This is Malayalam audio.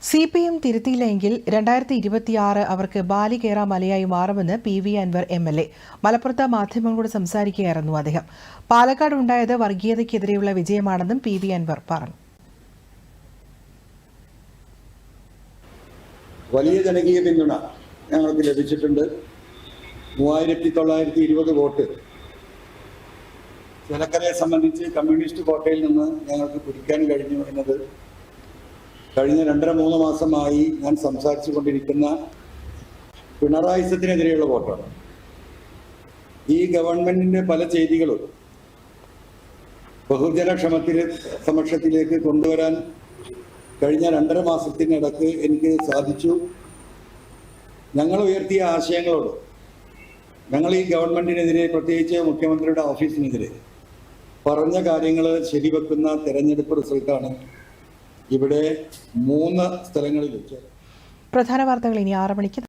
CPM തിരുത്തിയില്ലെങ്കിൽ 2026 അവർക്ക് ബാലി കേറാ മലയായി മാറുമെന്ന് PV അൻവർ MLA. മലപ്പുറത്ത് മാധ്യമങ്ങളോട് സംസാരിക്കുകയായിരുന്നു അദ്ദേഹം. പാലക്കാട് ഉണ്ടായത് വർഗീയതയ്ക്കെതിരെയുള്ള വിജയമാണെന്നും PV അൻവർ പറഞ്ഞു. വലിയ ജനകീയ പിന്തുണ ഞങ്ങൾക്ക് ലഭിച്ചിട്ടുണ്ട്. 3920 വോട്ട് ചേലക്കരയെ സംബന്ധിച്ച് കമ്മ്യൂണിസ്റ്റ് കോട്ടയിൽ നിന്ന് ഞങ്ങൾക്ക് പിടിക്കാൻ കഴിഞ്ഞു എന്നത് കഴിഞ്ഞ 2.5-3 മാസമായി ഞാൻ സംസാരിച്ചു കൊണ്ടിരിക്കുന്ന പിണറായിസത്തിനെതിരെയുള്ള വോട്ടാണ്. ഈ ഗവൺമെന്റിന്റെ പല ചെയ്തികളും ബഹുജന സമക്ഷത്തിലേക്ക് കൊണ്ടുവരാൻ കഴിഞ്ഞ 2.5 മാസത്തിനിടക്ക് എനിക്ക് സാധിച്ചു. ഞങ്ങൾ ഉയർത്തിയ ആശയങ്ങളോട് ഞങ്ങൾ ഈ ഗവൺമെന്റിനെതിരെ, പ്രത്യേകിച്ച് മുഖ്യമന്ത്രിയുടെ ഓഫീസിനെതിരെ പറഞ്ഞ കാര്യങ്ങൾ ശരിവെക്കുന്ന തെരഞ്ഞെടുപ്പ് റിസൾട്ടാണ് ഇവിടെ 3 സ്ഥലങ്ങളിൽ വെച്ച്. പ്രധാന വാർത്തകൾ ഇനി 6 മണിക്ക്.